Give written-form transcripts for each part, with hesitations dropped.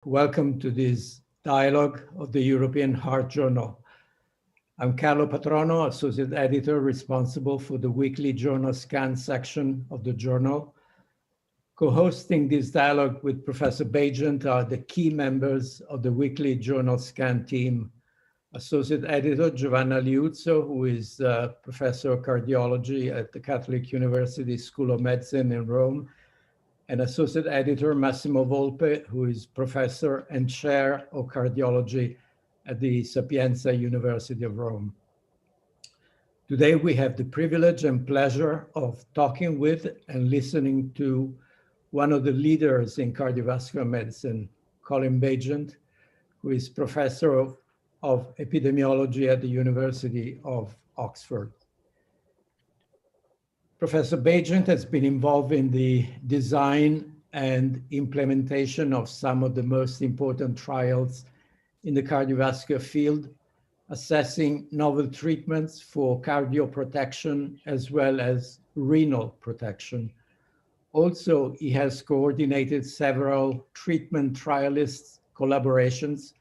Welcome to this dialogue of the European Heart Journal. I'm Carlo Patrono, Associate Editor responsible for the weekly journal scan section of the journal. Co-hosting this dialogue with Professor Baigent are the key members of the weekly journal scan team. Associate Editor Giovanna Liuzzo, who is Professor of Cardiology at the Catholic University School of Medicine in Rome, and Associate Editor Massimo Volpe, who is Professor and Chair of Cardiology at the Sapienza University of Rome. Today we have the privilege and pleasure of talking with and listening to one of the leaders in cardiovascular medicine, Colin Baigent, who is Professor of Epidemiology at the University of Oxford. Professor Baigent has been involved in the design and implementation of some of the most important trials in the cardiovascular field, assessing novel treatments for cardioprotection as well as renal protection. Also, he has coordinated several treatment trialists collaborations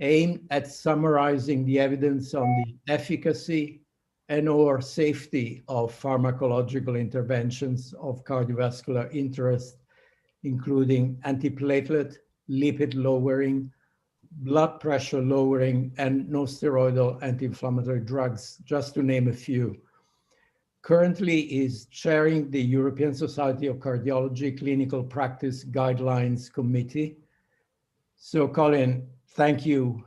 aimed at summarizing the evidence on the efficacy and/or safety of pharmacological interventions of cardiovascular interest, including antiplatelet, lipid lowering, blood pressure lowering, and non-steroidal anti-inflammatory drugs, just to name a few. Currently is chairing the European Society of Cardiology Clinical Practice Guidelines Committee. So Colin, thank you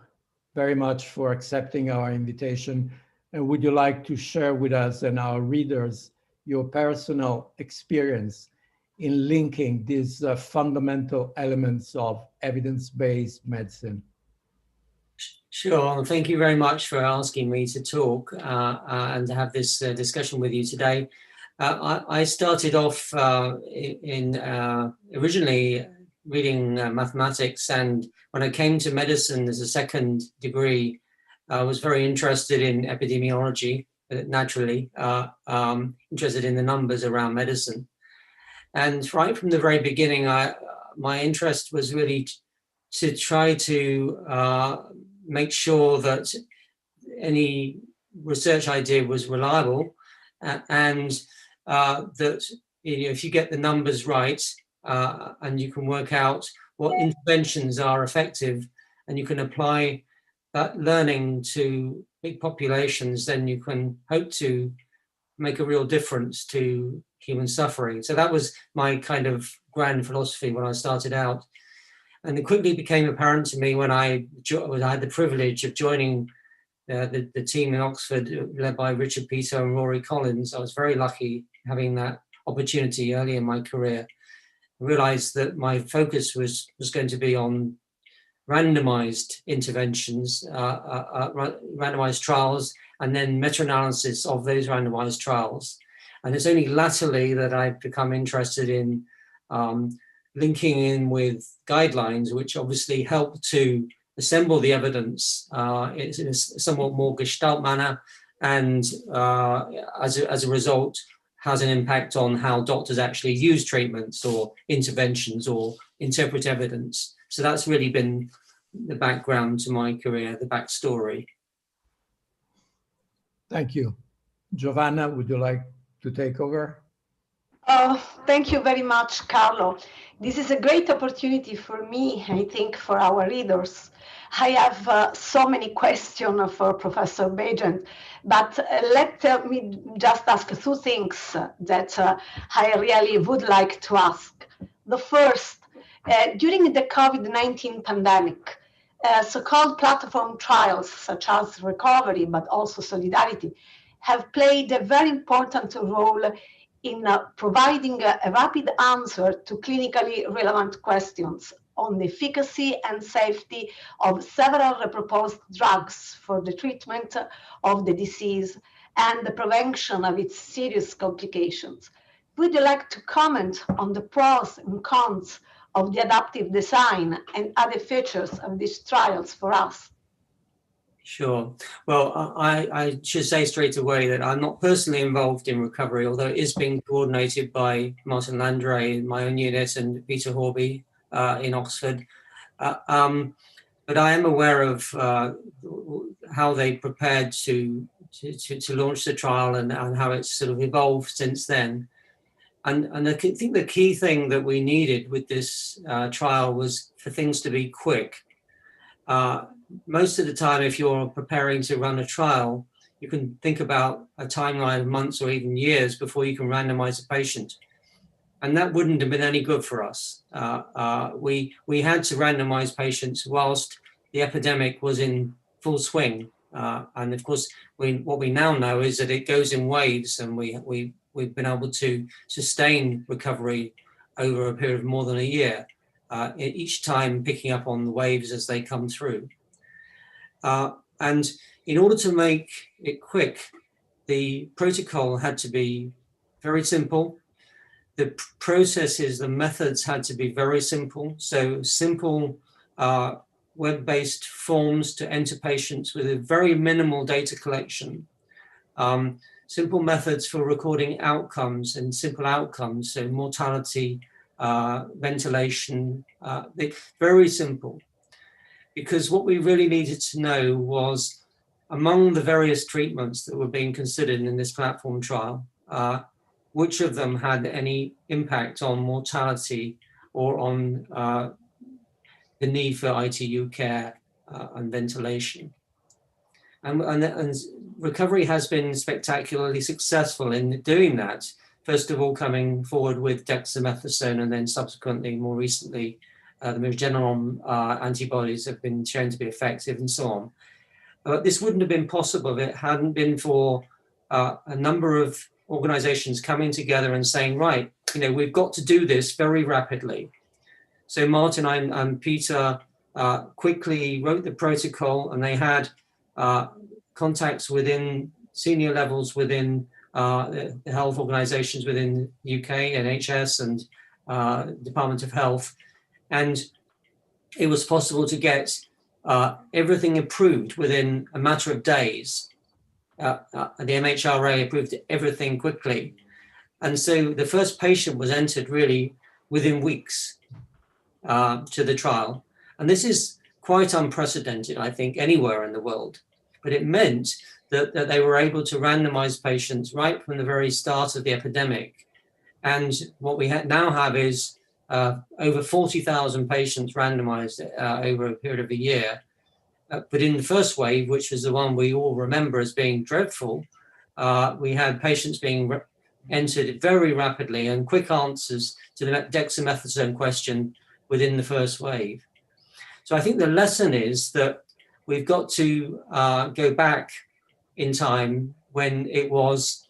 very much for accepting our invitation. And would you like to share with us and our readers your personal experience in linking these fundamental elements of evidence-based medicine? Sure. Thank you very much for asking me to talk and to have this discussion with you today. I started off originally reading mathematics, and when I came to medicine as a second degree, I was very interested in epidemiology, naturally, interested in the numbers around medicine. And right from the very beginning, my interest was really to try to make sure that any research I did was reliable, and that if you get the numbers right and you can work out what interventions are effective and you can apply that learning to big populations, then you can hope to make a real difference to human suffering. So that was my kind of grand philosophy when I started out. And it quickly became apparent to me when I had the privilege of joining the team in Oxford, led by Richard Peto and Rory Collins. I was very lucky having that opportunity early in my career. I realized that my focus was going to be on randomized interventions, randomized trials, and then meta-analysis of those randomized trials. And it's only latterly that I've become interested in linking in with guidelines, which obviously help to assemble the evidence in a somewhat more gestalt manner, and as a result, has an impact on how doctors actually use treatments or interventions or interpret evidence. So that's really been the background to my career, the backstory. Thank you. Giovanna, would you like to take over? Thank you very much, Carlo. This is a great opportunity for me, I think, for our readers. I have so many questions for Professor Baigent, but let me just ask two things that I really would like to ask. The first, during the COVID-19 pandemic, so-called platform trials such as Recovery, but also Solidarity, have played a very important role in providing a rapid answer to clinically relevant questions on the efficacy and safety of several proposed drugs for the treatment of the disease and the prevention of its serious complications. Would you like to comment on the pros and cons of the adaptive design and other features of these trials for us? Sure. Well, I should say straight away that I'm not personally involved in recovery, although it is being coordinated by Martin Landray in my own unit and Peter Horby in Oxford. But I am aware of how they prepared to launch the trial and how it's sort of evolved since then. And I think the key thing that we needed with this trial was for things to be quick. Most of the time, if you're preparing to run a trial, you can think about a timeline of months or even years before you can randomize a patient. And that wouldn't have been any good for us. We had to randomize patients whilst the epidemic was in full swing. And of course, what we now know is that it goes in waves, and we've been able to sustain recovery over a period of more than a year, each time picking up on the waves as they come through. And in order to make it quick, the protocol had to be very simple. The processes, the methods had to be very simple. So simple web-based forms to enter patients with a very minimal data collection. Simple methods for recording outcomes and simple outcomes, so mortality, ventilation, very simple. Because what we really needed to know was, among the various treatments that were being considered in this platform trial, which of them had any impact on mortality or on the need for ITU care and ventilation. And recovery has been spectacularly successful in doing that. First of all, coming forward with dexamethasone, and then subsequently, more recently, the Regeneron antibodies have been shown to be effective, and so on. But this wouldn't have been possible if it hadn't been for a number of organizations coming together and saying, right, we've got to do this very rapidly. So Martin and Peter quickly wrote the protocol, and they had contacts within senior levels within the health organizations within the UK, NHS and Department of Health. And it was possible to get everything approved within a matter of days. The MHRA approved everything quickly. And so the first patient was entered really within weeks to the trial. And this is quite unprecedented, I think, anywhere in the world. But it meant that they were able to randomize patients right from the very start of the epidemic. And what we now have is over 40,000 patients randomized over a period of a year. But in the first wave, which was the one we all remember as being dreadful, we had patients being entered very rapidly and quick answers to the dexamethasone question within the first wave. So I think the lesson is that we've got to go back in time when it was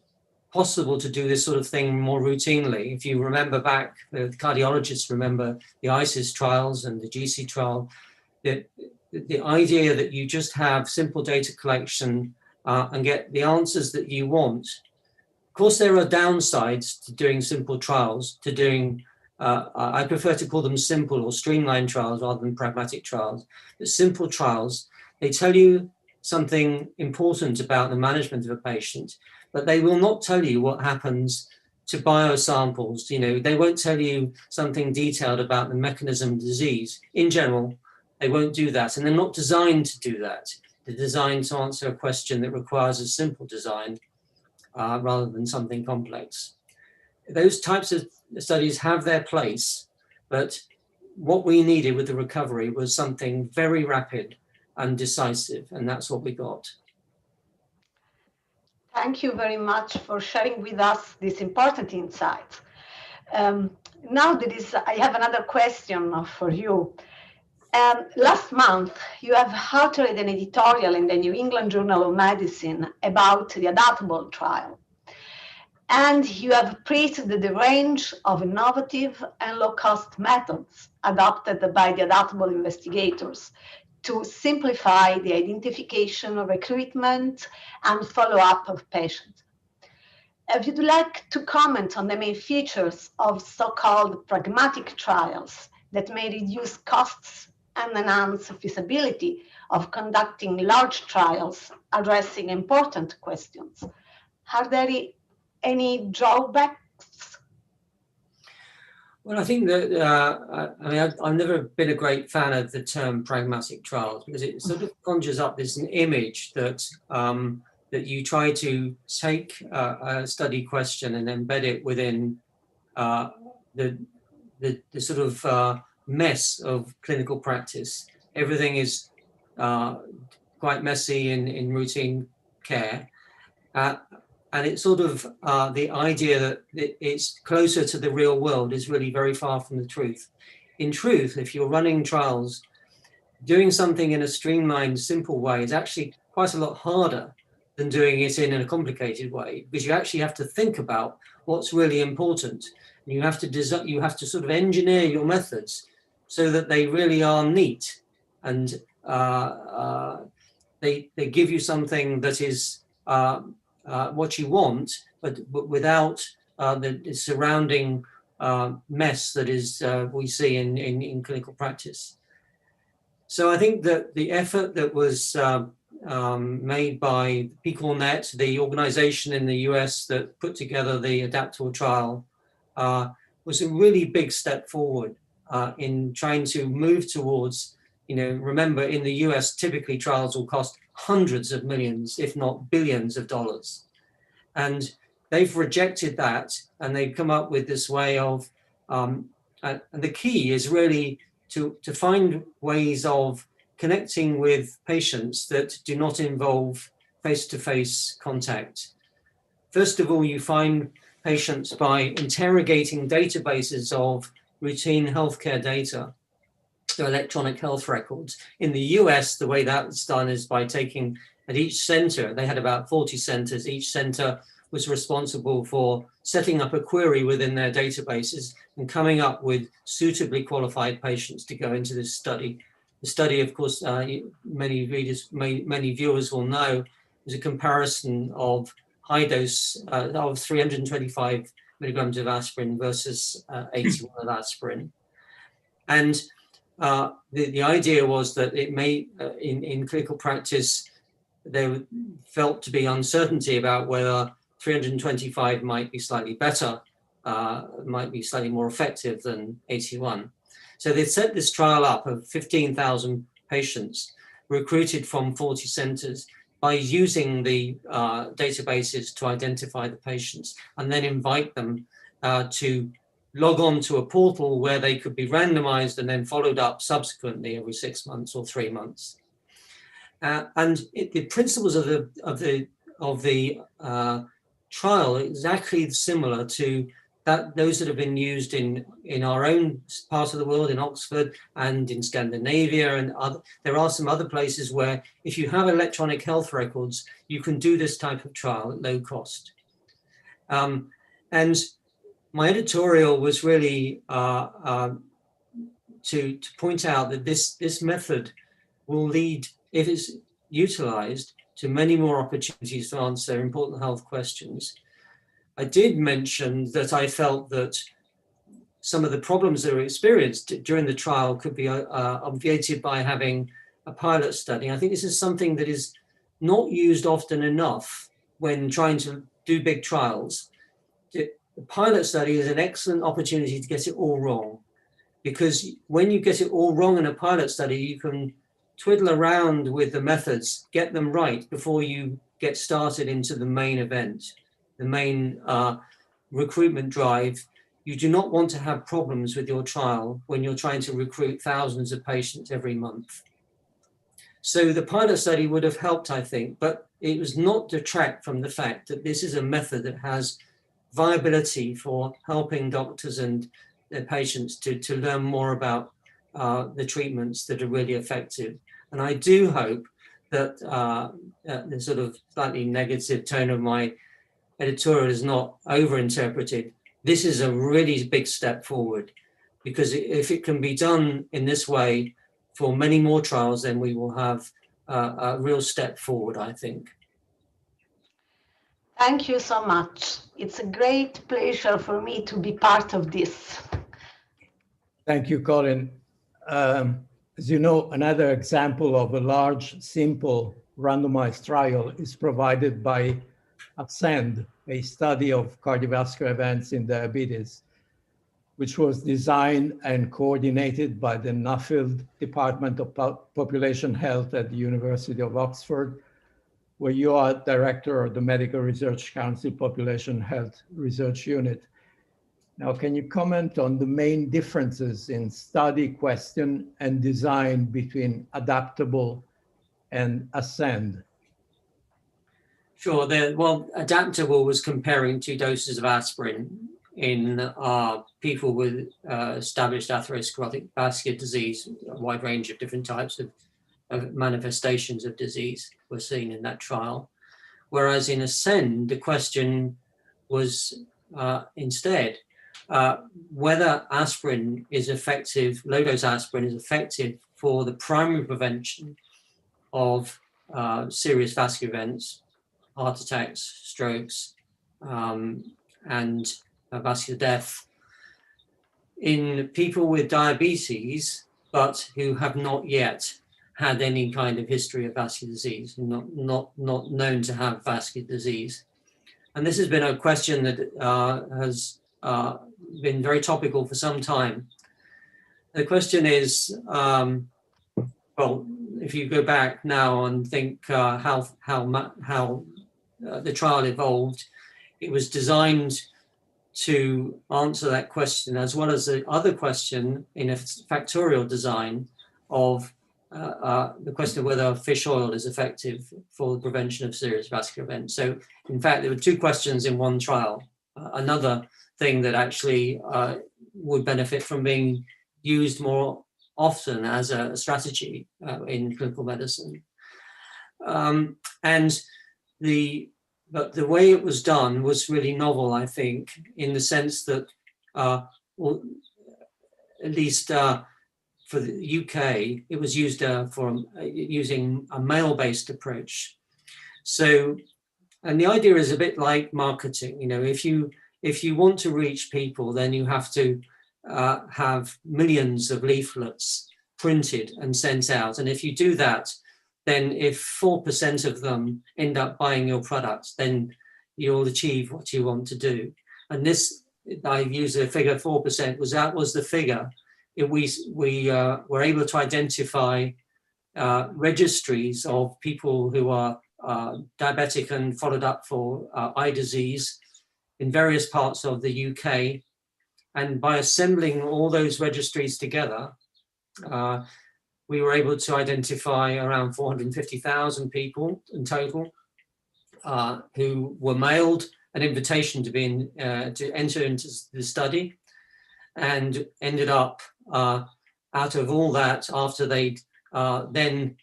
possible to do this sort of thing more routinely. If you remember back, the cardiologists remember the ISIS trials and the GC trial, that the idea that you just have simple data collection and get the answers that you want. Of course, there are downsides to doing simple trials, to doing, I prefer to call them simple or streamlined trials rather than pragmatic trials. But simple trials, they tell you something important about the management of a patient, but they will not tell you what happens to biosamples. They won't tell you something detailed about the mechanism of disease. In general, they won't do that, and they're not designed to do that. They're designed to answer a question that requires a simple design rather than something complex. Those types of studies have their place, but what we needed with the recovery was something very rapid and decisive, and that's what we got. Thank you very much for sharing with us these important insights. Now I have another question for you. Last month, you have authored an editorial in the New England Journal of Medicine about the adaptable trial. And you have praised the range of innovative and low-cost methods adopted by the adaptable investigators to simplify the identification, recruitment, and follow-up of patients. If you'd like to comment on the main features of so-called pragmatic trials that may reduce costs and enhance feasibility of conducting large trials addressing important questions, are there any drawbacks? Well, I think that, I mean, I've never been a great fan of the term pragmatic trials because it sort of conjures up this image that that you try to take a study question and embed it within the sort of mess of clinical practice. Everything is quite messy in routine care. And it's sort of the idea that it's closer to the real world is really very far from the truth. In truth, if you're running trials, doing something in a streamlined, simple way is actually quite a lot harder than doing it in a complicated way, because you actually have to think about what's really important. You have to sort of engineer your methods so that they really are neat and they give you something that is what you want, but without the surrounding mess that is we see in clinical practice. So I think that the effort that was made by PeopleNet, the organization in the US that put together the adaptable trial, was a really big step forward in trying to move towards, remember in the US, typically trials will cost hundreds of millions, if not billions of dollars. And they've rejected that and they've come up with this way of, and the key is really to find ways of connecting with patients that do not involve face-to-face contact. First of all, you find patients by interrogating databases of routine healthcare data, so electronic health records. In the US, the way that's done is by taking at each center, they had about 40 centers, each center was responsible for setting up a query within their databases and coming up with suitably qualified patients to go into this study. The study, of course, many viewers will know, is a comparison of high dose of 325 milligrams of aspirin versus 81 of aspirin. And the idea was that it may, in clinical practice, there felt to be uncertainty about whether 325 might be slightly better, might be slightly more effective than 81. So they set this trial up of 15,000 patients recruited from 40 centers by using the databases to identify the patients and then invite them to log on to a portal where they could be randomized and then followed up subsequently every 6 months or 3 months. The principles of the trial are exactly similar to those that have been used in our own part of the world, in Oxford and in Scandinavia, and there are some other places where if you have electronic health records, you can do this type of trial at low cost. And my editorial was really to point out that this method will lead, if it's utilized, to many more opportunities to answer important health questions. I did mention that I felt that some of the problems that were experienced during the trial could be obviated by having a pilot study. I think this is something that is not used often enough when trying to do big trials. The pilot study is an excellent opportunity to get it all wrong, because when you get it all wrong in a pilot study, you can twiddle around with the methods, get them right before you get started into the main event, the main recruitment drive. You do not want to have problems with your trial when you're trying to recruit thousands of patients every month. So the pilot study would have helped, I think, but it was not detract from the fact that this is a method that has viability for helping doctors and their patients to learn more about the treatments that are really effective. And I do hope that the sort of slightly negative tone of my editorial is not overinterpreted. This is a really big step forward, because if it can be done in this way for many more trials, then we will have a real step forward, I think. Thank you so much. It's a great pleasure for me to be part of this. Thank you, Colin. As you know, another example of a large, simple, randomized trial is provided by ASCEND, a study of cardiovascular events in diabetes. which was designed and coordinated by the Nuffield Department of Population Health at the University of Oxford, where you are director of the Medical Research Council Population Health Research Unit. Now, can you comment on the main differences in study question and design between adaptable and ASCEND? Sure. Well, adaptable was comparing 2 doses of aspirin in people with established atherosclerotic vascular disease. A wide range of different types of manifestations of disease were seen in that trial. Whereas in ASCEND, the question was instead whether aspirin is effective, low-dose aspirin is effective for the primary prevention of serious vascular events, heart attacks, strokes, and vascular death in people with diabetes, but who have not yet had any kind of history of vascular disease, not known to have vascular disease. And this has been a question that has been very topical for some time. The question is, well, if you go back now and think how the trial evolved, it was designed to answer that question, as well as the other question in a factorial design of the question of whether fish oil is effective for the prevention of serious vascular events. So, in fact, there were 2 questions in one trial. Another thing that actually would benefit from being used more often as a strategy in clinical medicine. But the way it was done was really novel, I think, in the sense that, well, at least for the UK, it was used for using a mail-based approach. So, and the idea is a bit like marketing. You know, if you want to reach people, then you have to have millions of leaflets printed and sent out. And if you do that, then if 4% of them end up buying your products, then you'll achieve what you want to do. And this, I use the figure 4%, that was the figure. We were able to identify registries of people who are diabetic and followed up for eye disease in various parts of the UK. And by assembling all those registries together, we were able to identify around 450,000 people in total who were mailed an invitation to to enter into the study, and ended up out of all that, after they'd then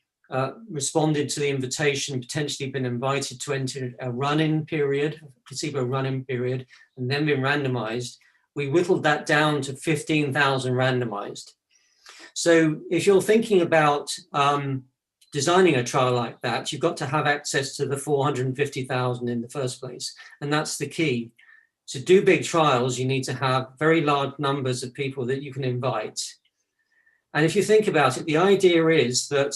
responded to the invitation, potentially been invited to enter a run-in period, placebo run-in period, and then been randomized, we whittled that down to 15,000 randomized. So if you're thinking about designing a trial like that, you've got to have access to the 450,000 in the first place. And that's the key. To do big trials, you need to have very large numbers of people that you can invite. And if you think about it, the idea is that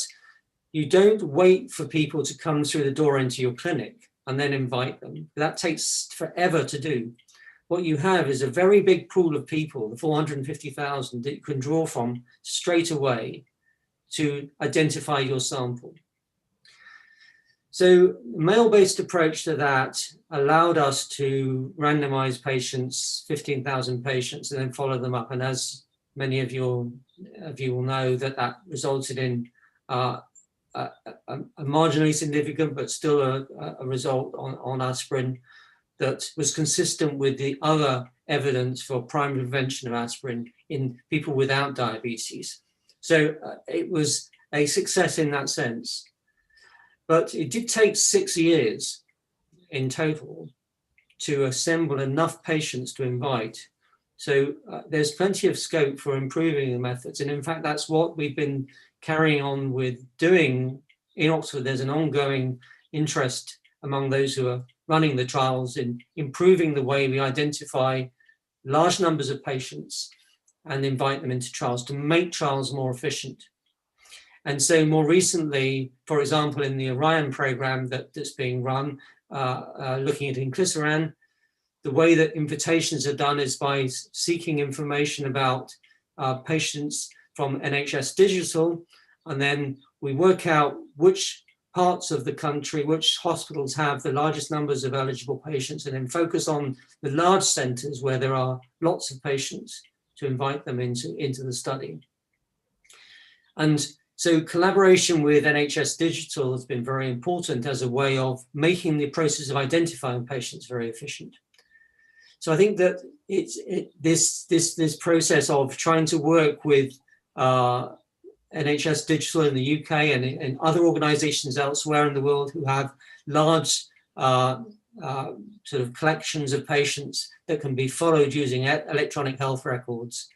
you don't wait for people to come through the door into your clinic and then invite them. That takes forever to do. What you have is a very big pool of people, the 450,000, that you can draw from straight away to identify your sample. So the mail-based approach to that allowed us to randomize patients, 15,000 patients, and then follow them up. And as many of you will know, that resulted in a marginally significant, but still a result on aspirin that was consistent with the other evidence for primary prevention of aspirin in people without diabetes. So it was a success in that sense. But it did take 6 years in total to assemble enough patients to invite. So there's plenty of scope for improving the methods. And in fact, that's what we've been carrying on with doing in Oxford. There's an ongoing interest among those who are running the trials in improving the way we identify large numbers of patients and invite them into trials to make trials more efficient. And so more recently, for example, in the Orion program that's being run, looking at inclisiran, the way that invitations are done is by seeking information about patients from NHS Digital, and then we work out which parts of the country, which hospitals have the largest numbers of eligible patients, and then focus on the large centres where there are lots of patients to invite them into the study. And so collaboration with NHS Digital has been very important as a way of making the process of identifying patients very efficient. So I think that this process of trying to work with NHS Digital in the UK and other organisations elsewhere in the world who have large sort of collections of patients that can be followed using electronic health records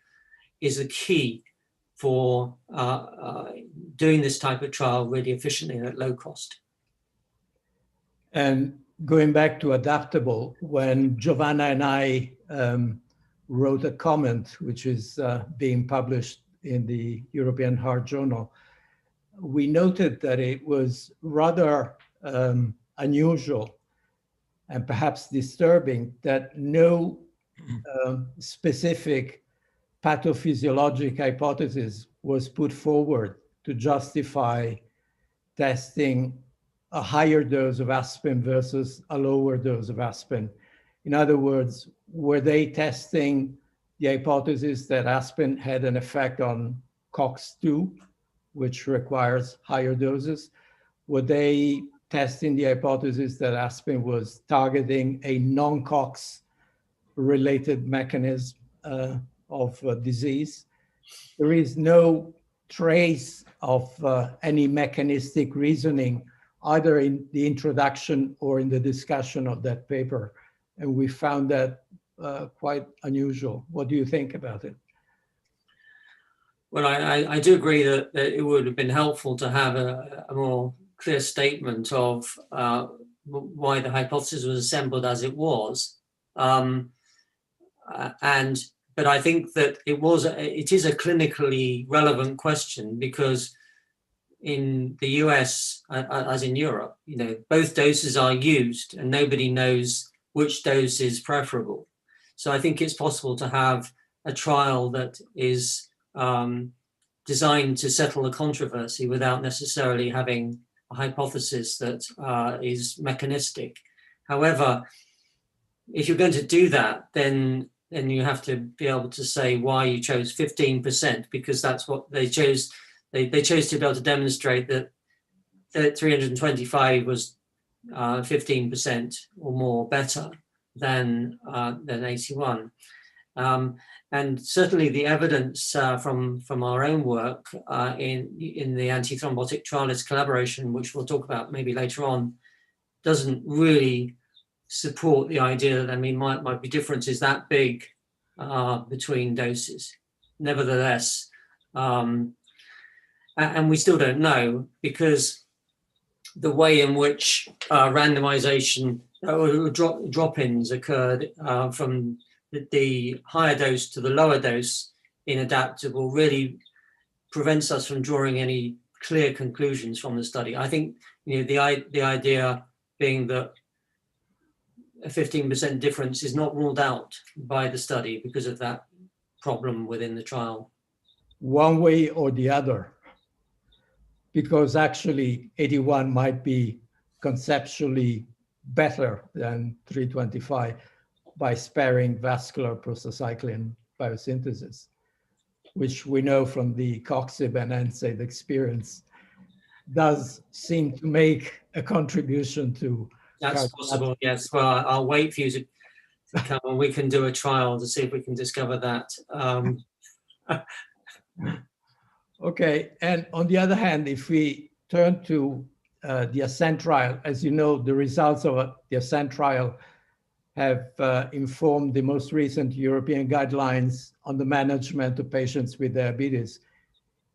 is a key for doing this type of trial really efficiently and at low cost. And going back to adaptable, when Giovanna and I wrote a comment, which is being published in the European Heart Journal, we noted that it was rather unusual and perhaps disturbing that no specific pathophysiologic hypothesis was put forward to justify testing a higher dose of aspirin versus a lower dose of aspirin. In other words, were they testing the hypothesis that aspirin had an effect on COX-2, which requires higher doses? Were they testing the hypothesis that aspirin was targeting a non-COX related mechanism of disease? There is no trace of any mechanistic reasoning either in the introduction or in the discussion of that paper. And we found that quite unusual. What do you think about it? Well, I do agree that it would have been helpful to have a more clear statement of why the hypothesis was assembled as it was. But I think that it is a clinically relevant question, because in the US, as in Europe, both doses are used and nobody knows which dose is preferable. So I think it's possible to have a trial that is designed to settle a controversy without necessarily having a hypothesis that is mechanistic. However, if you're going to do that, then you have to be able to say why you chose 15%, because that's what they chose. They chose to be able to demonstrate that 325 was 15% or more better than 81. And certainly the evidence from our own work in the anti-thrombotic trialist collaboration, which we'll talk about maybe later on, doesn't really support the idea that there might be differences that big between doses. Nevertheless, and we still don't know, because the way in which randomization or drop-ins occurred from the higher dose to the lower dose in adaptable really prevents us from drawing any clear conclusions from the study. I think the idea being that a 15% difference is not ruled out by the study because of that problem within the trial. One way or the other, because actually 81 might be conceptually better than 325 by sparing vascular prostacyclin biosynthesis, which we know from the COXIB and NSAID experience does seem to make a contribution to. That's possible, yes. Well, I'll wait for you to come and we can do a trial to see if we can discover that. Okay, and on the other hand, if we turn to the ASCENT trial, as you know, the results of the ASCENT trial have informed the most recent European guidelines on the management of patients with diabetes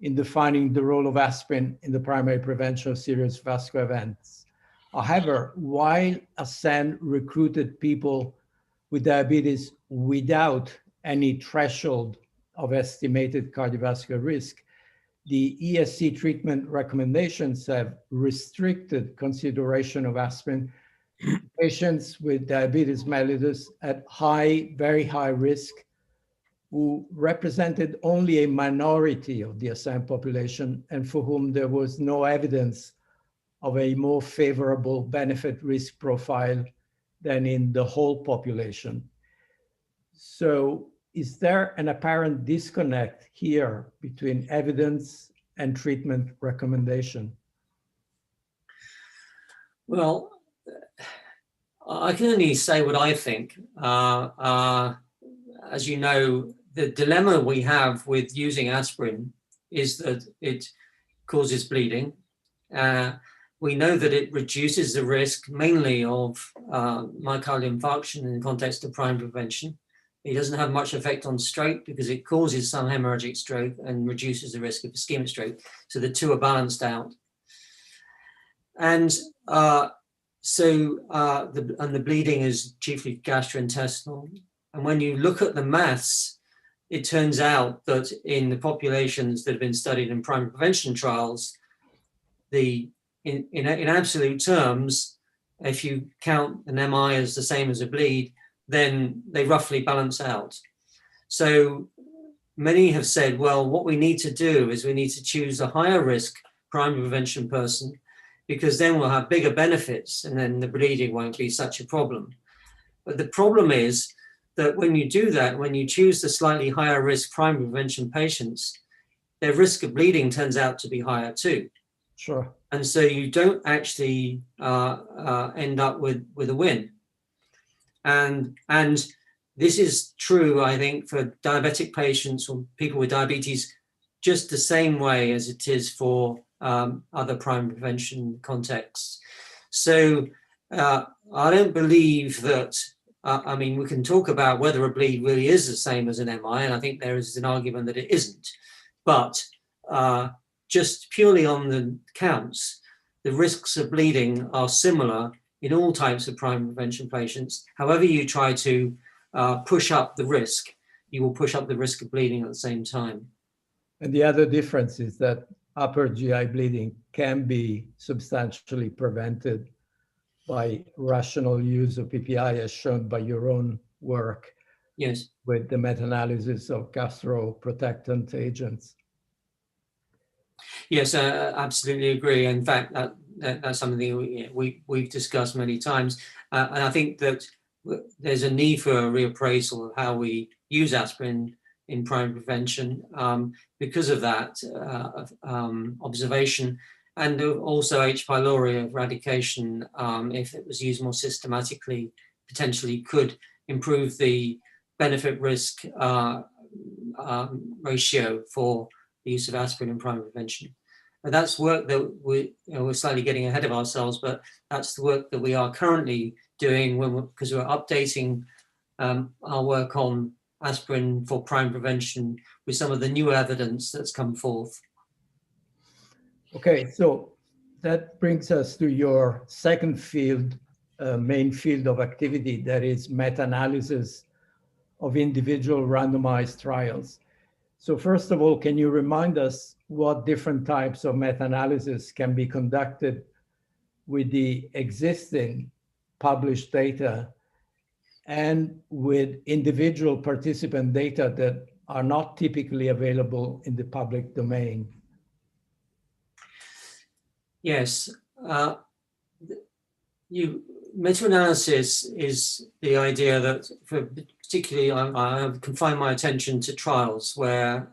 in defining the role of aspirin in the primary prevention of serious vascular events. However, while ASCENT recruited people with diabetes without any threshold of estimated cardiovascular risk, the ESC treatment recommendations have restricted consideration of aspirin patients with diabetes mellitus at very high risk, who represented only a minority of the assigned population and for whom there was no evidence of a more favorable benefit risk profile than in the whole population. So is there an apparent disconnect here between evidence and treatment recommendation? Well, I can only say what I think. As you know, the dilemma we have with using aspirin is that it causes bleeding. We know that it reduces the risk mainly of myocardial infarction in the context of primary prevention. It doesn't have much effect on stroke because it causes some hemorrhagic stroke and reduces the risk of ischemic stroke. So the two are balanced out. And the bleeding is chiefly gastrointestinal. And when you look at the maths, it turns out that in the populations that have been studied in primary prevention trials, in absolute terms, if you count an MI as the same as a bleed, then they roughly balance out. So many have said, well, what we need to do is we need to choose a higher risk primary prevention person, because then we'll have bigger benefits and then the bleeding won't be such a problem. But the problem is that when you do that, when you choose the slightly higher risk primary prevention patients, their risk of bleeding turns out to be higher too. Sure. And so you don't actually end up with a win. And this is true, I think, for diabetic patients or people with diabetes, just the same way as it is for other primary prevention contexts. So I don't believe that, I mean, we can talk about whether a bleed really is the same as an MI, and I think there is an argument that it isn't. But just purely on the counts, the risks of bleeding are similar in all types of primary prevention patients. However you try to push up the risk, you will push up the risk of bleeding at the same time. And the other difference is that upper GI bleeding can be substantially prevented by rational use of PPI, as shown by your own work. Yes. With the meta-analysis of gastroprotectant agents. Yes, absolutely agree. In fact, that's something we've discussed many times. And I think that there's a need for a reappraisal of how we use aspirin in primary prevention because of that observation, and also H. pylori eradication, if it was used more systematically, potentially could improve the benefit risk ratio for the use of aspirin in primary prevention. And that's work that we're slightly getting ahead of ourselves, but that's the work that we are currently doing because we're updating our work on aspirin for primary prevention with some of the new evidence that's come forth. Okay, so that brings us to your second field, main field of activity, that is meta-analysis of individual randomized trials. So first of all, can you remind us what different types of meta-analysis can be conducted with the existing published data and with individual participant data that are not typically available in the public domain? Yes, meta-analysis is the idea that, particularly, I confine my attention to trials where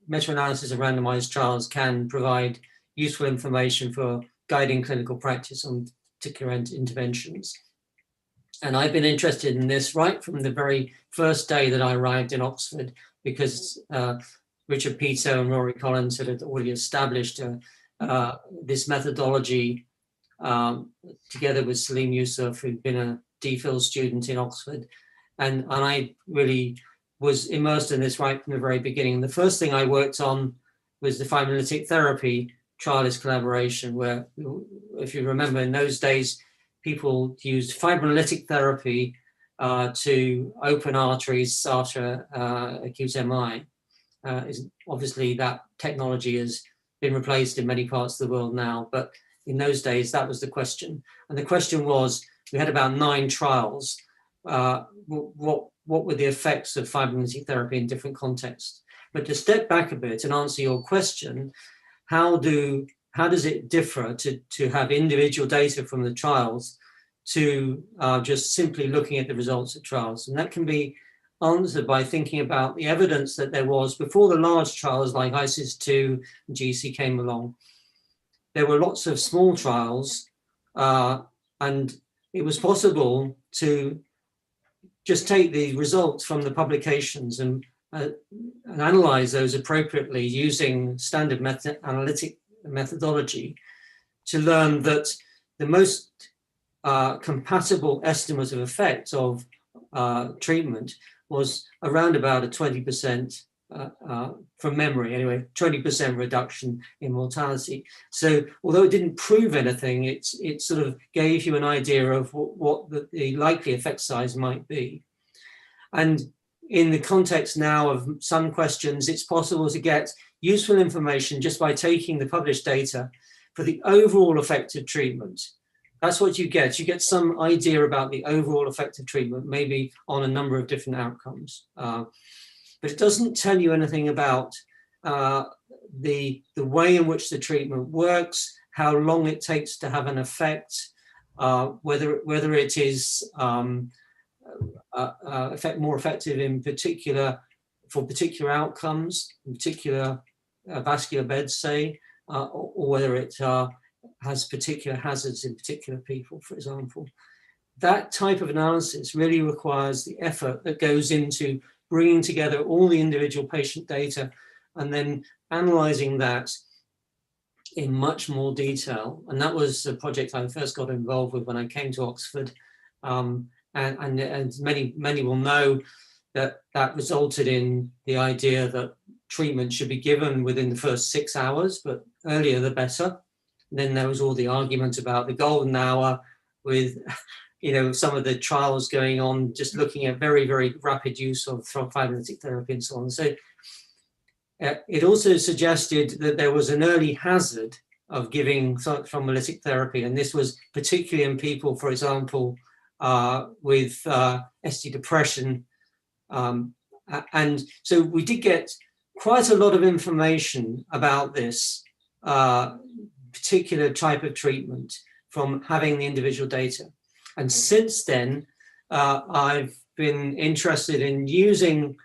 meta-analysis of randomized trials can provide useful information for guiding clinical practice on particular interventions. And I've been interested in this right from the very first day that I arrived in Oxford, because Richard Peto and Rory Collins had already established this methodology together with Salim Yusuf, who'd been a DPhil student in Oxford. And I really was immersed in this right from the very beginning. The first thing I worked on was the fibrinolytic therapy trialist collaboration, where, if you remember, in those days, people used fibrinolytic therapy to open arteries after acute MI. Obviously, that technology has been replaced in many parts of the world now, but in those days, that was the question. And the question was, we had about 9 trials. What were the effects of fibrinolytic therapy in different contexts? But to step back a bit and answer your question, how does it differ to have individual data from the trials to just simply looking at the results of trials? And that can be answered by thinking about the evidence that there was before the large trials like ISIS-2 and GC came along. There were lots of small trials, and it was possible to just take the results from the publications and analyze those appropriately using standard meta-analytic methodology to learn that the most compatible estimate of effect of treatment was around about a 20%, from memory anyway, 20% reduction in mortality. So although it didn't prove anything, it sort of gave you an idea of what the likely effect size might be. And in the context now of some questions, it's possible to get useful information just by taking the published data for the overall effect of treatment. That's what you get. You get some idea about the overall effect of treatment, maybe on a number of different outcomes. But it doesn't tell you anything about the way in which the treatment works, how long it takes to have an effect, whether it is more effective in for particular outcomes, in particular vascular beds, say, or whether it has particular hazards in particular people, for example. That type of analysis really requires the effort that goes into bringing together all the individual patient data and then analyzing that in much more detail. And that was a project I first got involved with when I came to Oxford. And many will know that resulted in the idea that treatment should be given within the first 6 hours, but earlier the better. And then there was all the argument about the golden hour with, some of the trials going on, just looking at very, very rapid use of fibrinolytic therapy and so on. So it also suggested that there was an early hazard of giving thrombolytic therapy. And this was particularly in people, for example, with ST depression. And so we did get quite a lot of information about this particular type of treatment from having the individual data. And since then, I've been interested in using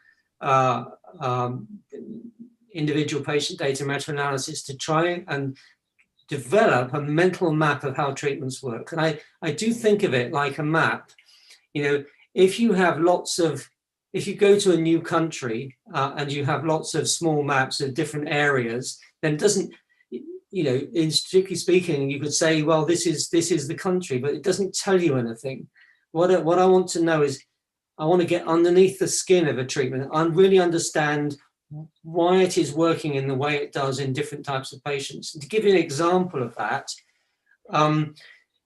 individual patient data meta-analysis to try and develop a mental map of how treatments work. And I do think of it like a map. If you go to a new country and you have lots of small maps of different areas, then it doesn't, in strictly speaking, you could say, well, this is the country, but it doesn't tell you anything. What I want to know is, I want to get underneath the skin of a treatment and really understand why it is working in the way it does in different types of patients. And to give you an example of that,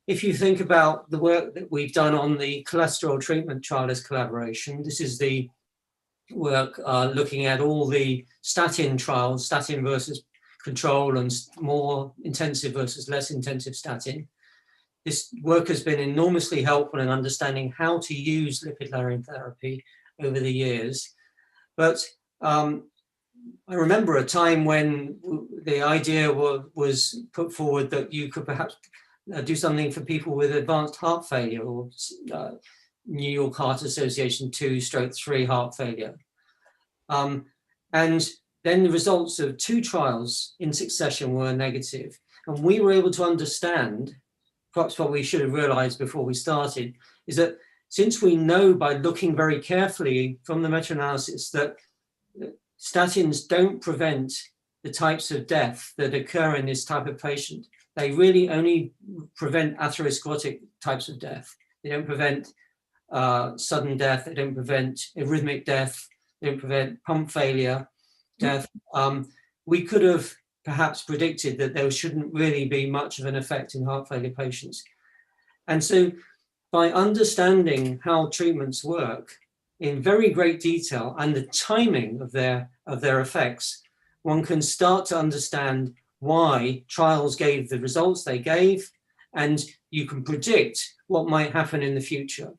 if you think about the work that we've done on the cholesterol treatment trialist collaboration, this is the work looking at all the statin trials, statin versus control and more intensive versus less intensive statin. This work has been enormously helpful in understanding how to use lipid-lowering therapy over the years. But I remember a time when the idea was put forward that you could perhaps do something for people with advanced heart failure, or New York Heart Association 2/3 heart failure. And then the results of 2 trials in succession were negative. And we were able to understand, perhaps what we should have realized before we started, is that since we know by looking very carefully from the meta-analysis that statins don't prevent the types of death that occur in this type of patient, they really only prevent atherosclerotic types of death. They don't prevent sudden death, they don't prevent arrhythmic death, they don't prevent pump failure death. We could have perhaps predicted that there shouldn't really be much of an effect in heart failure patients. And so by understanding how treatments work in very great detail and the timing of their effects, one can start to understand why trials gave the results they gave and you can predict what might happen in the future.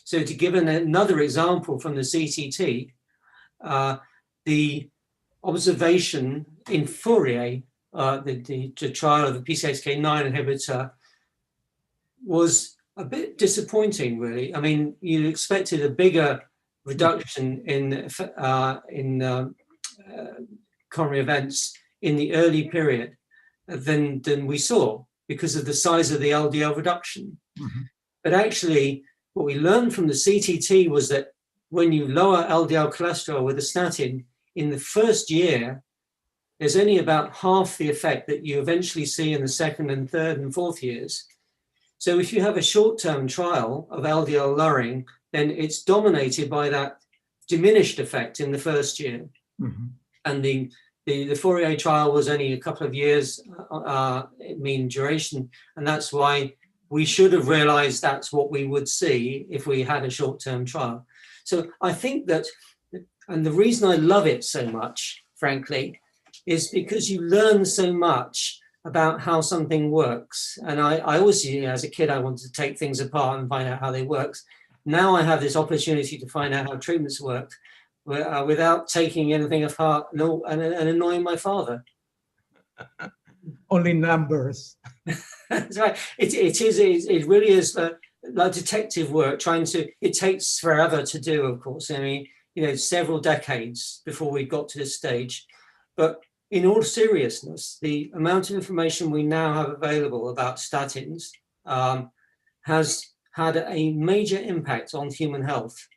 So to give another example from the CTT, the observation in Fourier, the trial of the PCSK9 inhibitor, was a bit disappointing, really. I mean, you expected a bigger reduction in coronary events in the early period than we saw because of the size of the LDL reduction. Mm-hmm. But actually, what we learned from the CTT was that when you lower LDL cholesterol with a statin, in the first year, there's only about half the effect that you eventually see in the second and third and fourth years. So if you have a short-term trial of LDL lowering, then it's dominated by that diminished effect in the first year. Mm-hmm. And the Fourier trial was only a couple of years mean duration, and that's why we should have realized that's what we would see if we had a short-term trial. So I think that, and the reason I love it so much, frankly, is because you learn so much about how something works. And I always, as a kid, I wanted to take things apart and find out how they work. Now I have this opportunity to find out how treatments work without taking anything apart and annoying my father. Only numbers. That's right. It really is like detective work. It takes forever to do, of course. I mean, several decades before we got to this stage. But in all seriousness, the amount of information we now have available about statins has had a major impact on human health.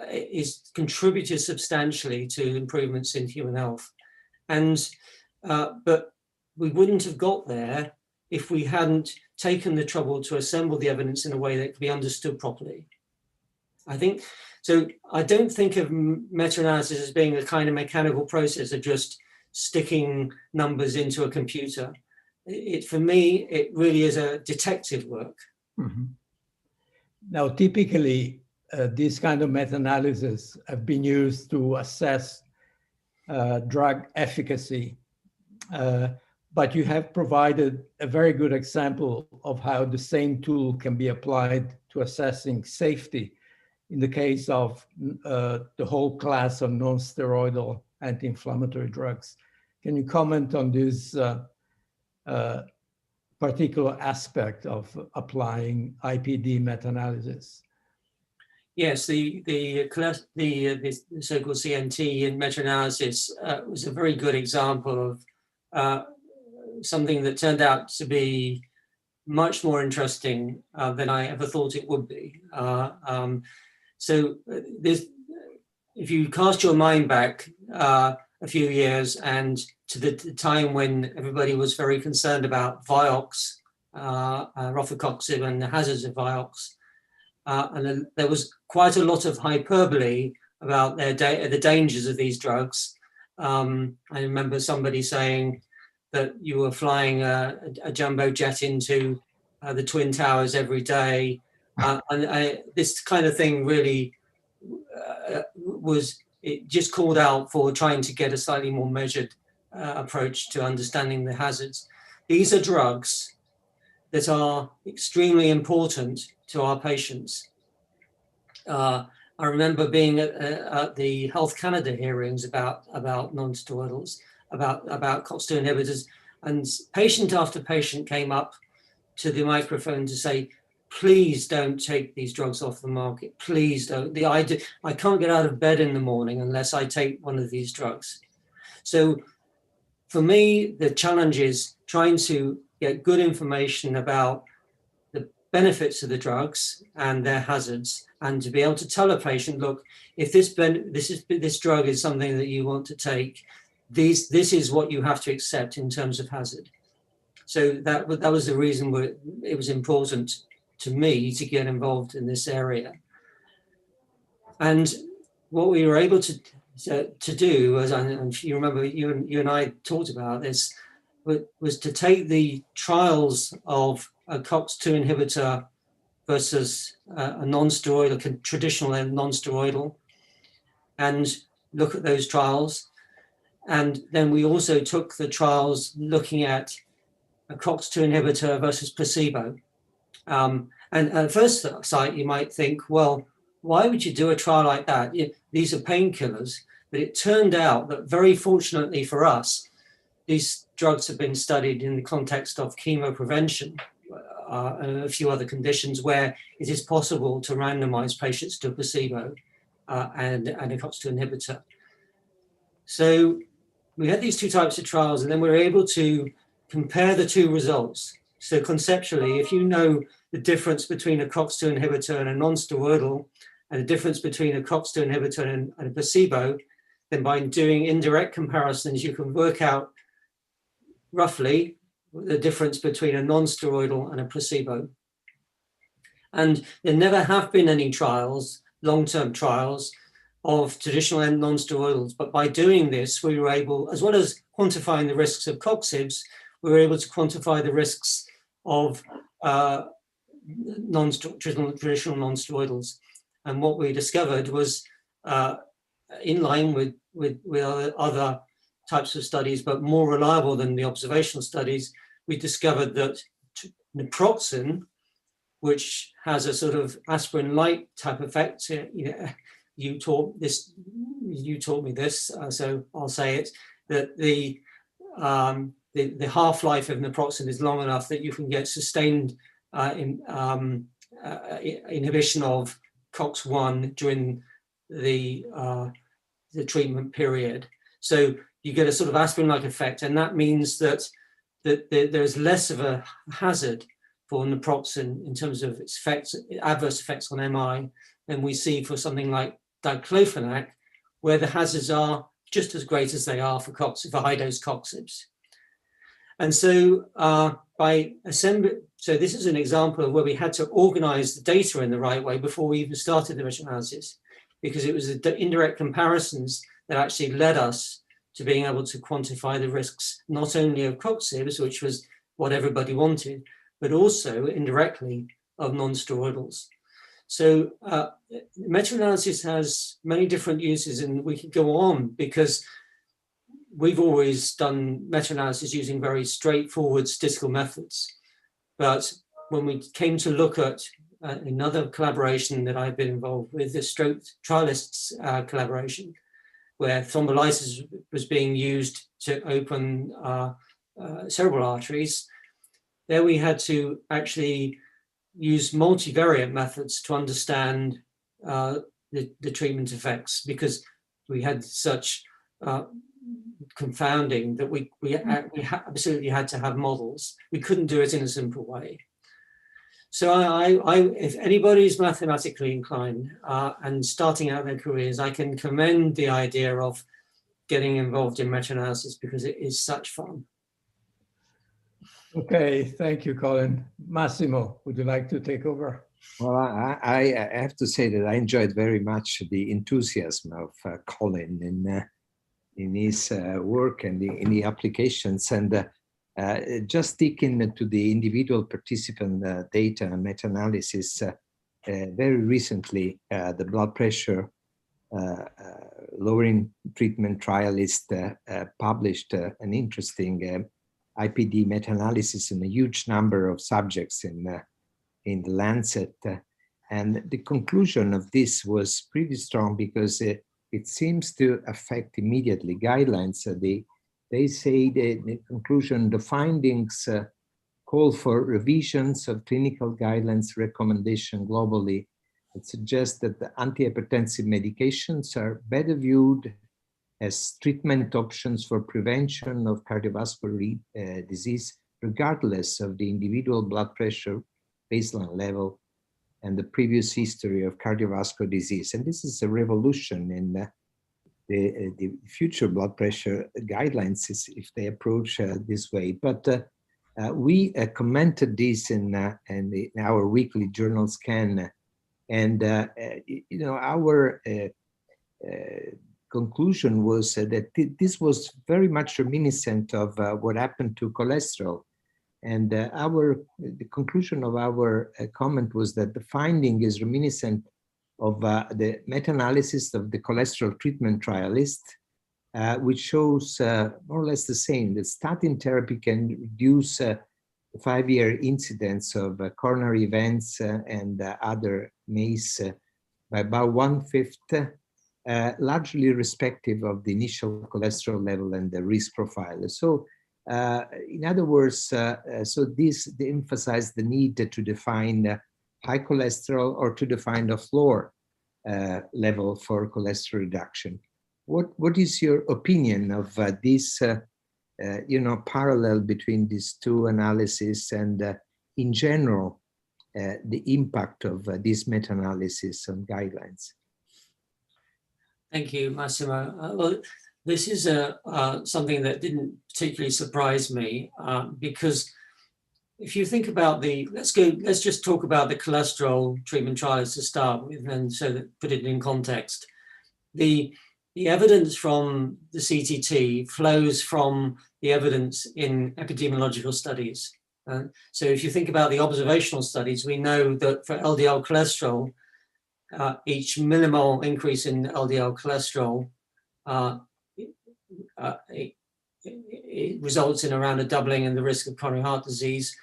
Is contributed substantially to improvements in human health. And but we wouldn't have got there if we hadn't taken the trouble to assemble the evidence in a way that could be understood properly. I think, so I don't think of meta-analysis as being a kind of mechanical process of just sticking numbers into a computer. For me, it really is a detective work. Mm-hmm. Now, typically, these kind of meta-analyses have been used to assess drug efficacy, but you have provided a very good example of how the same tool can be applied to assessing safety in the case of the whole class of non-steroidal anti-inflammatory drugs. Can you comment on this particular aspect of applying IPD meta-analysis? Yes, the so-called CNT in meta-analysis was a very good example of something that turned out to be much more interesting than I ever thought it would be. So if you cast your mind back a few years and to the time when everybody was very concerned about Vioxx, rofecoxib, and the hazards of Vioxx, and there was quite a lot of hyperbole about the dangers of these drugs. I remember somebody saying that you were flying a jumbo jet into the Twin Towers every day. This kind of thing really it just called out for trying to get a slightly more measured approach to understanding the hazards. These are drugs that are extremely important to our patients. I remember being at the Health Canada hearings about non-steroidals, about COX-2 inhibitors, and patient after patient came up to the microphone to say, please don't take these drugs off the market. Please don't. I can't get out of bed in the morning unless I take one of these drugs. So for me, the challenge is trying to get good information about the benefits of the drugs and their hazards, and to be able to tell a patient, look, if this drug is something that you want to take, this is what you have to accept in terms of hazard. So that was the reason it was important to me to get involved in this area. And what we were able to do, as you remember, you and I talked about this, was to take the trials of a COX-2 inhibitor versus a non-steroidal, a traditional non-steroidal, and look at those trials. And then we also took the trials looking at a COX-2 inhibitor versus placebo. And at first sight, you might think, well, why would you do a trial like that? These are painkillers. But it turned out that, very fortunately for us, these drugs have been studied in the context of chemoprevention and a few other conditions where it is possible to randomize patients to a placebo and a COX-2 inhibitor. So we had these two types of trials, and then we were able to compare the two results. So conceptually, if you know the difference between a COX-2 inhibitor and a non-steroidal, and the difference between a COX-2 inhibitor and a placebo, then by doing indirect comparisons, you can work out roughly the difference between a non-steroidal and a placebo. And there never have been any trials, long-term trials, of traditional and non-steroidals. But by doing this, we were able, as well as quantifying the risks of COXIBs, we were able to quantify the risks of traditional non-steroidals. And what we discovered was in line with other types of studies, but more reliable than the observational studies. We discovered that naproxen, which has a sort of aspirin-like type effect, you taught me this, so I'll say it, that the half-life of naproxen is long enough that you can get sustained inhibition of COX-1 during the treatment period. So you get a sort of aspirin-like effect, and that means that there's less of a hazard for naproxen in terms of its effects, adverse effects on MI, than we see for something like diclofenac, where the hazards are just as great as they are for high-dose COXIBs. And so so this is an example of where we had to organize the data in the right way before we even started the meta-analysis, because it was the indirect comparisons that actually led us to being able to quantify the risks, not only of COXIBs, which was what everybody wanted, but also indirectly of non-steroidals. So meta-analysis has many different uses, and we could go on because we've always done meta-analysis using very straightforward statistical methods. But when we came to look at another collaboration that I've been involved with, the stroke trialists collaboration, where thrombolysis was being used to open cerebral arteries, there we had to actually use multivariate methods to understand the treatment effects, because we had such confounding that we absolutely had to have models. We couldn't do it in a simple way. So if anybody's mathematically inclined and starting out their careers, I can commend the idea of getting involved in meta-analysis because it is such fun. Okay, thank you, Colin. Massimo, would you like to take over? Well, I have to say that I enjoyed very much the enthusiasm of Colin in his work and in the applications, and just sticking to the individual participant data and meta-analysis. Very recently, the blood pressure lowering treatment trialist published an interesting IPD meta-analysis in a huge number of subjects in the Lancet, and the conclusion of this was pretty strong because it seems to affect immediately guidelines. They say the conclusion, the findings call for revisions of clinical guidelines recommendation globally. It suggests that the antihypertensive medications are better viewed as treatment options for prevention of cardiovascular disease, regardless of the individual blood pressure baseline level and the previous history of cardiovascular disease. And this is a revolution in the future blood pressure guidelines if they approach this way. But we commented this in our weekly journal scan, and our conclusion was that this was very much reminiscent of what happened to cholesterol. And the conclusion of our comment was that the finding is reminiscent of the meta-analysis of the cholesterol treatment trialist, which shows more or less the same, that statin therapy can reduce 5-year incidence of coronary events and other MACE by about 1/5, largely irrespective of the initial cholesterol level and the risk profile. So, in other words, so they emphasize the need to define high cholesterol or to define the floor level for cholesterol reduction. What is your opinion of this, parallel between these two analyses and, in general, the impact of this meta-analysis on guidelines? Thank you, Massimo. Well, this is something that didn't particularly surprise me because if you think about let's just talk about the cholesterol treatment trials to start with, and so that put it in context. The evidence from the CTT flows from the evidence in epidemiological studies. So if you think about the observational studies, we know that for LDL cholesterol, each millimole increase in LDL cholesterol it results in around a doubling in the risk of coronary heart disease.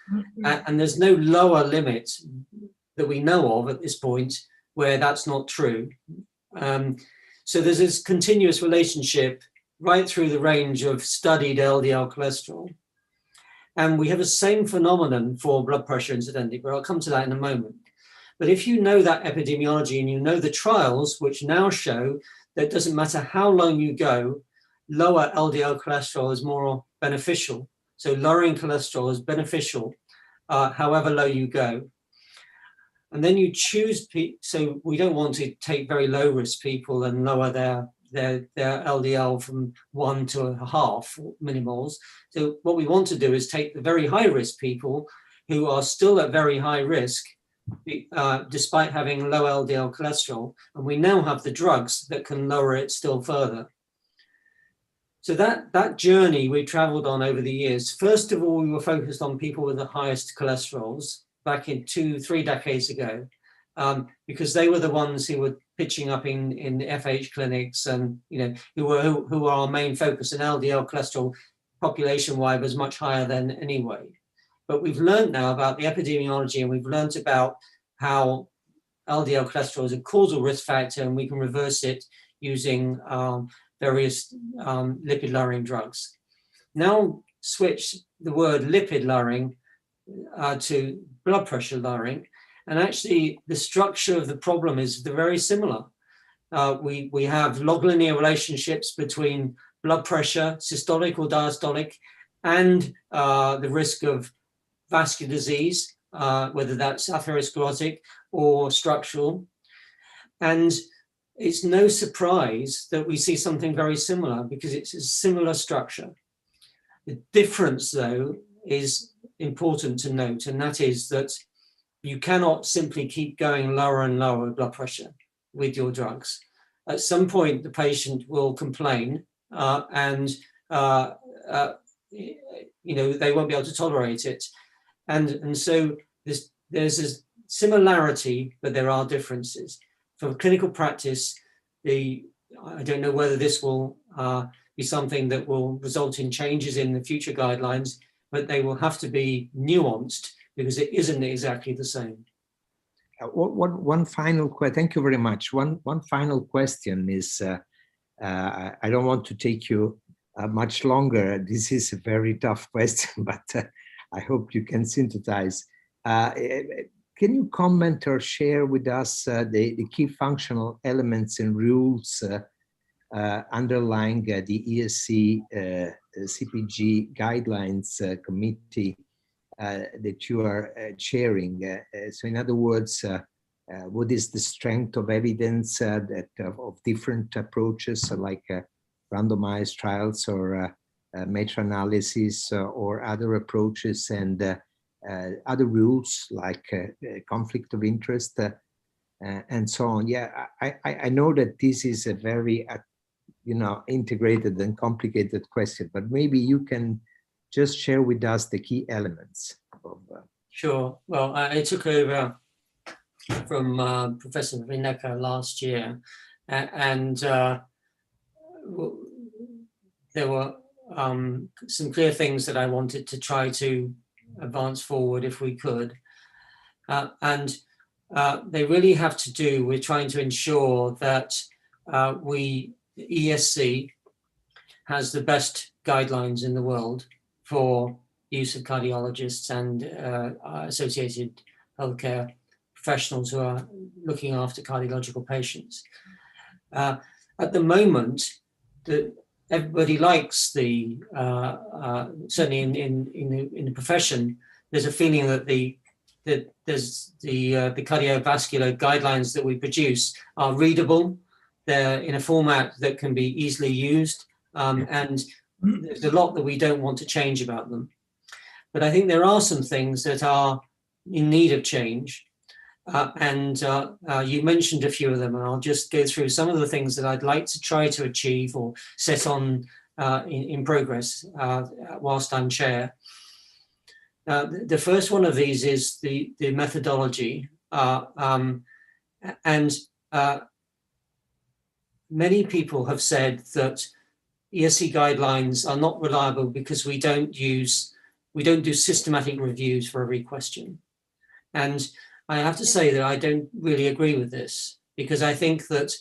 And there's no lower limit that we know of at this point where that's not true. So there's this continuous relationship right through the range of studied LDL cholesterol. And we have the same phenomenon for blood pressure, incidentally, but I'll come to that in a moment. But if you know that epidemiology and you know the trials, which now show that it doesn't matter how long you go, lower LDL cholesterol is more beneficial. So lowering cholesterol is beneficial, however low you go. And then you choose, so we don't want to take very low risk people and lower their LDL from 1 to 1/2 millimoles. So what we want to do is take the very high risk people who are still at very high risk, despite having low LDL cholesterol. And we now have the drugs that can lower it still further. So that journey we traveled on over the years, first of all, we were focused on people with the highest cholesterols back in 2-3 decades ago, because they were the ones who were pitching up in FH clinics and, who were our main focus, and LDL cholesterol population-wide was much higher than anyway. But we've learned now about the epidemiology, and we've learned about how LDL cholesterol is a causal risk factor, and we can reverse it using various lipid-lowering drugs. Now switch the word lipid lowering to blood pressure lowering, and actually the structure of the problem is very similar. We have log linear relationships between blood pressure, systolic or diastolic, and the risk of vascular disease, whether that's atherosclerotic or structural. And it's no surprise that we see something very similar because it's a similar structure. The difference, though, is important to note, and that is that you cannot simply keep going lower and lower with blood pressure with your drugs. At some point, the patient will complain and they won't be able to tolerate it. And so there's a similarity, but there are differences. For clinical practice, I don't know whether this will be something that will result in changes in the future guidelines, but they will have to be nuanced because it isn't exactly the same. One final question. Thank you very much. One final question is, I don't want to take you much longer. This is a very tough question, but I hope you can synthesize. Can you comment or share with us the key functional elements and rules underlying the ESC CPG guidelines committee that you are chairing? So in other words, what is the strength of evidence of different approaches like randomized trials or meta-analysis or other approaches, and other rules like conflict of interest and so on? Yeah, I know that this is a very integrated and complicated question, but maybe you can just share with us the key elements of Sure. Well, I took over from Professor Vineka last year, and there were some clear things that I wanted to try to advance forward if we could. And they really have to do with trying to ensure that ESC has the best guidelines in the world for use of cardiologists and associated healthcare professionals who are looking after cardiological patients. At the moment, everybody likes the, certainly in the profession, there's a feeling that the cardiovascular guidelines that we produce are readable. They're in a format that can be easily used, and there's a lot that we don't want to change about them. But I think there are some things that are in need of change. You mentioned a few of them, and I'll just go through some of the things that I'd like to try to achieve or set on in progress whilst I'm chair. The first one of these is the methodology. Many people have said that ESC guidelines are not reliable because we don't do systematic reviews for every question. And I have to say that I don't really agree with this, because I think that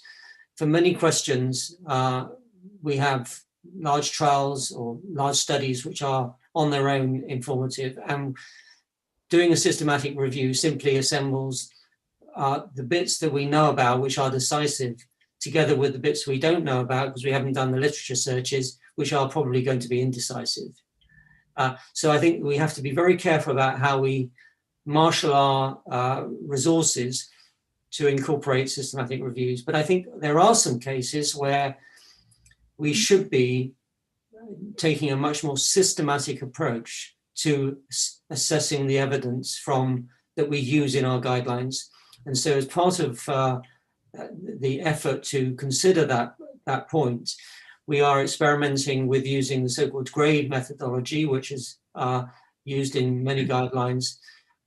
for many questions, we have large trials or large studies which are on their own informative, and doing a systematic review simply assembles the bits that we know about, which are decisive, together with the bits we don't know about because we haven't done the literature searches, which are probably going to be indecisive. So I think we have to be very careful about how we marshal our resources to incorporate systematic reviews. But I think there are some cases where we should be taking a much more systematic approach to assessing the evidence that we use in our guidelines. And so as part of the effort to consider that point, we are experimenting with using the so-called grade methodology, which is used in many guidelines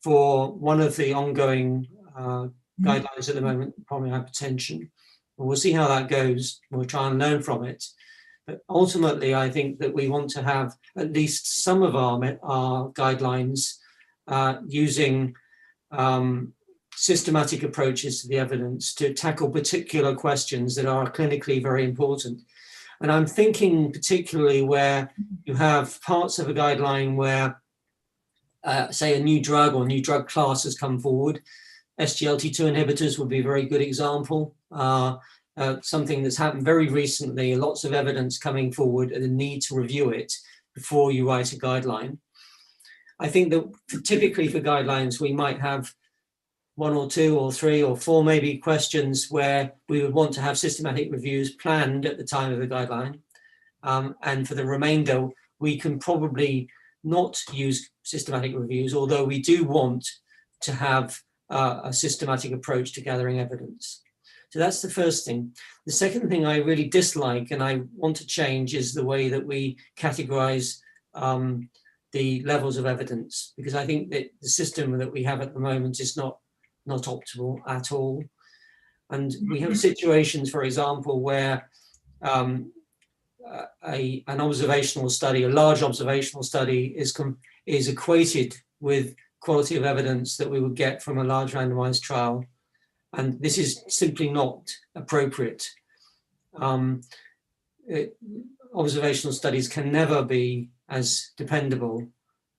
for one of the ongoing guidelines at the moment, pulmonary hypertension. And we'll see how that goes. We'll try and learn from it. But ultimately, I think that we want to have at least some of our guidelines using systematic approaches to the evidence to tackle particular questions that are clinically very important. And I'm thinking particularly where you have parts of a guideline where, say, a new drug or new drug class has come forward. SGLT2 inhibitors would be a very good example. Something that's happened very recently, lots of evidence coming forward and the need to review it before you write a guideline. I think that typically for guidelines, we might have 1 or 2 or 3 or 4 maybe questions where we would want to have systematic reviews planned at the time of the guideline. And for the remainder, we can probably not use systematic reviews, although we do want to have a systematic approach to gathering evidence. So that's the first thing. The second thing I really dislike and I want to change is the way that we categorize the levels of evidence, because I think that the system that we have at the moment is not optimal at all. And we have situations, for example, where an observational study, a large observational study is equated with quality of evidence that we would get from a large randomized trial. And this is simply not appropriate. Observational studies can never be as dependable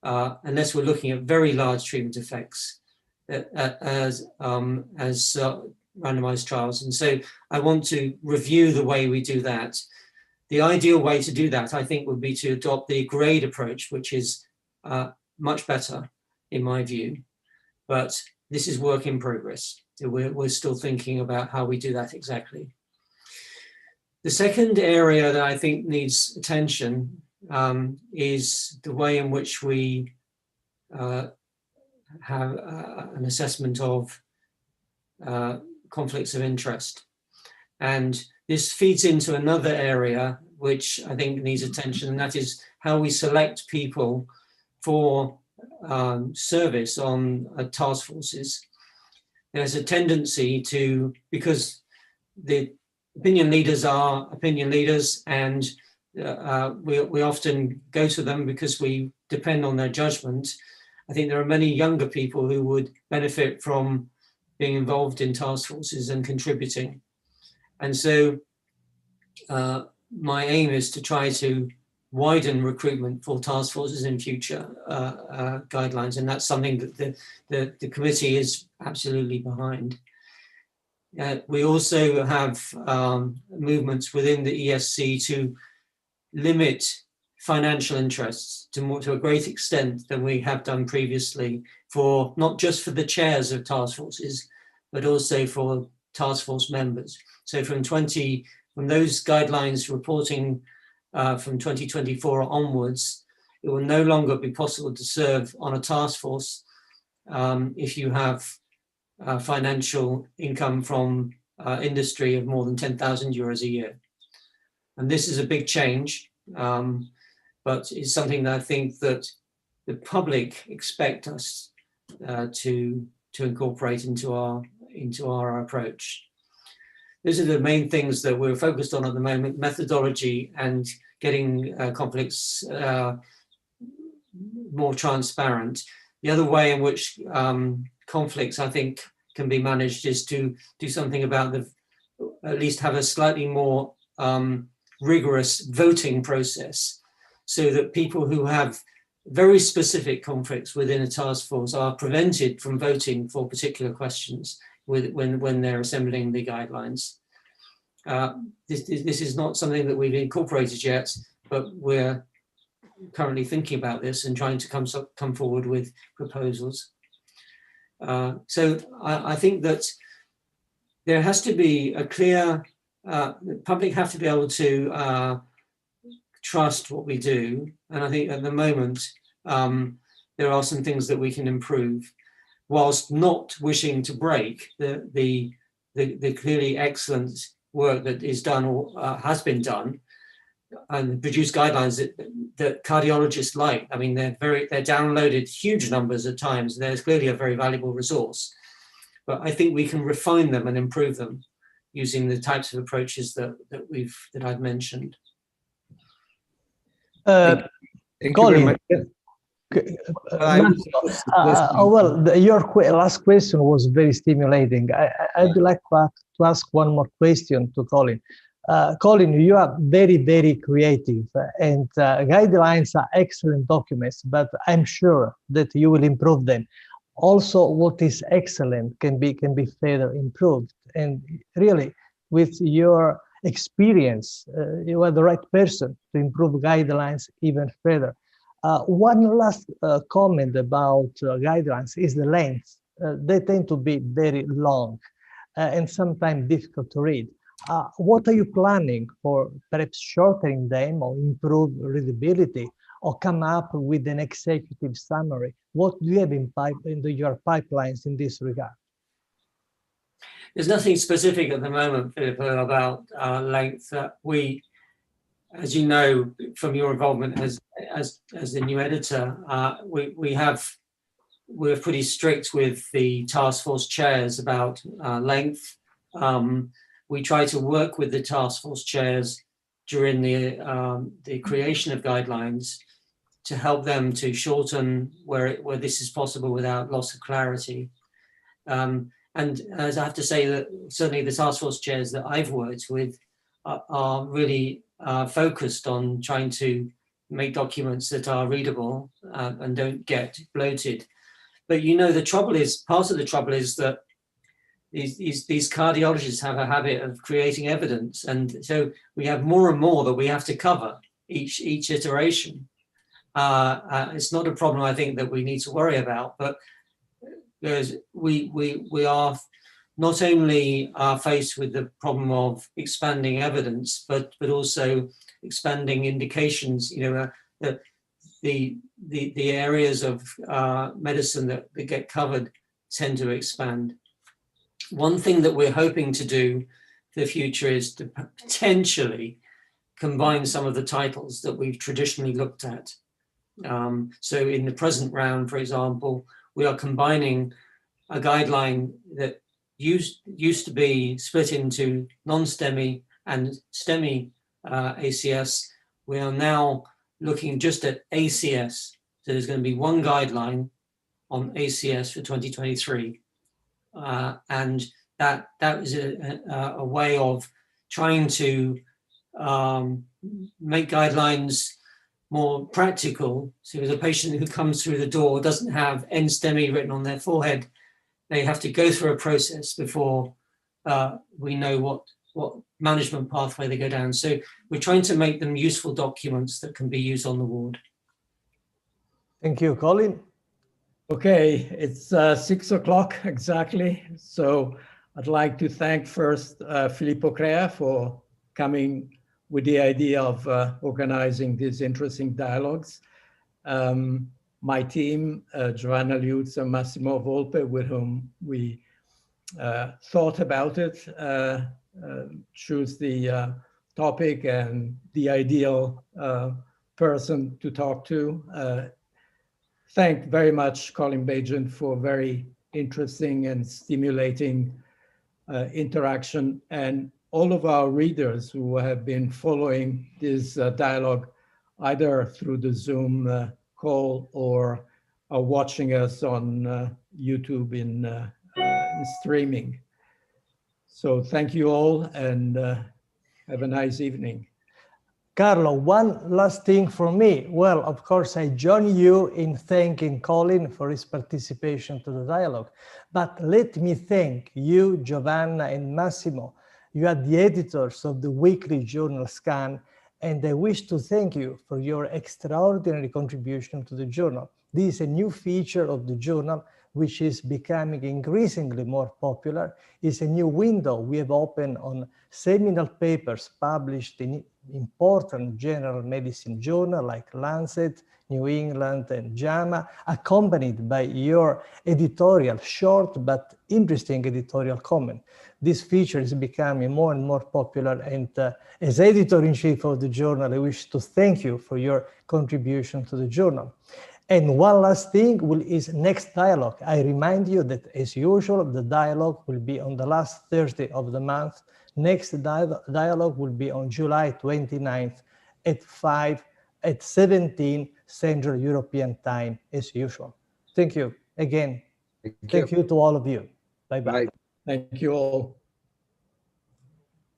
unless we're looking at very large treatment effects as randomized trials. And so I want to review the way we do that. The ideal way to do that, I think, would be to adopt the grade approach, which is much better in my view. But this is work in progress. We're still thinking about how we do that exactly. The second area that I think needs attention is the way in which we have an assessment of conflicts of interest. And this feeds into another area which I think needs attention, and that is how we select people for service on task forces. There's a tendency to, because the opinion leaders are opinion leaders, and we often go to them because we depend on their judgment. I think there are many younger people who would benefit from being involved in task forces and contributing. And so my aim is to try to widen recruitment for task forces in future guidelines, and that's something that the committee is absolutely behind. We also have movements within the ESC to limit financial interests to a great extent than we have done previously, for not just for the chairs of task forces, but also for task force members. So from those guidelines reporting from 2024 onwards, it will no longer be possible to serve on a task force if you have financial income from industry of more than 10,000 euros a year. And this is a big change, but it's something that I think that the public expect us to incorporate into our approach. Those are the main things that we're focused on at the moment: methodology and getting conflicts more transparent. The other way in which conflicts, I think, can be managed is to do something about at least have a slightly more rigorous voting process, so that people who have very specific conflicts within a task force are prevented from voting for particular questions when they're assembling the guidelines. This is not something that we've incorporated yet, but we're currently thinking about this and trying to come forward with proposals. So I think that there has to be a clear, the public have to be able to trust what we do. And I think at the moment, there are some things that we can improve, whilst not wishing to break the clearly excellent work that is done or has been done, and produce guidelines that cardiologists like. I mean, they're downloaded huge numbers at times. There's clearly a very valuable resource, but I think we can refine them and improve them using the types of approaches that I've mentioned. Thank you very much. Your last question was very stimulating. I'd like to ask one more question to Colin. Colin, you are very, very creative, and guidelines are excellent documents, but I'm sure that you will improve them. Also, what is excellent can be further improved. And really, with your experience, you are the right person to improve guidelines even further. One last comment about guidelines is the length. They tend to be very long and sometimes difficult to read. What are you planning for, perhaps shortening them or improve readability, or come up with an executive summary? What do you have in your pipelines in this regard? There's nothing specific at the moment, Filippo, about length. We, as you know from your involvement as the new editor, we're pretty strict with the task force chairs about length. We try to work with the task force chairs during the creation of guidelines to help them to shorten where this is possible without loss of clarity. And as I have to say that certainly the task force chairs that I've worked with are really focused on trying to make documents that are readable and don't get bloated. But you know, part of the trouble is that these cardiologists have a habit of creating evidence, and so we have more and more that we have to cover each iteration. It's not a problem I think that we need to worry about, but we are not only faced with the problem of expanding evidence, but also expanding indications. You know, the areas of medicine that get covered tend to expand. One thing that we're hoping to do for the future is to potentially combine some of the titles that we've traditionally looked at. So in the present round, for example, we are combining a guideline that used to be split into non-STEMI and STEMI ACS. We are now looking just at ACS. So there's going to be one guideline on ACS for 2023. And that was a way of trying to make guidelines more practical. So if a patient who comes through the door doesn't have NSTEMI written on their forehead, they have to go through a process before we know what management pathway they go down. So we're trying to make them useful documents that can be used on the ward. Thank you, Colin. Okay, it's 6 o'clock exactly. So I'd like to thank first Filippo Crea for coming with the idea of organizing these interesting dialogues. My team, Giovanna, Liuzzo, and Massimo Volpe, with whom we thought about it, choose the topic and the ideal person to talk to. Thank very much Colin Baigent for very interesting and stimulating interaction, and all of our readers who have been following this dialogue either through the Zoom call or are watching us on YouTube in streaming. So thank you all, and have a nice evening. Carlo, one last thing from me. Well, of course, I join you in thanking Colin for his participation to the dialogue. But let me thank you, Giovanna and Massimo. You are the editors of the weekly journal Scan, and I wish to thank you for your extraordinary contribution to the journal. This is a new feature of the journal, which is becoming increasingly more popular. It's a new window we have opened on seminal papers published in important general medicine journals like Lancet, New England, and JAMA, accompanied by your editorial, short but interesting editorial comment. This feature is becoming more and more popular, and as editor-in-chief of the journal, I wish to thank you for your contribution to the journal. And one last thing is next dialogue. I remind you that, as usual, the dialogue will be on the last Thursday of the month. Next dialogue will be on July 29th at 17 Central European Time, as usual. Thank you again. Thank you to all of you. Bye-bye. Thank you all.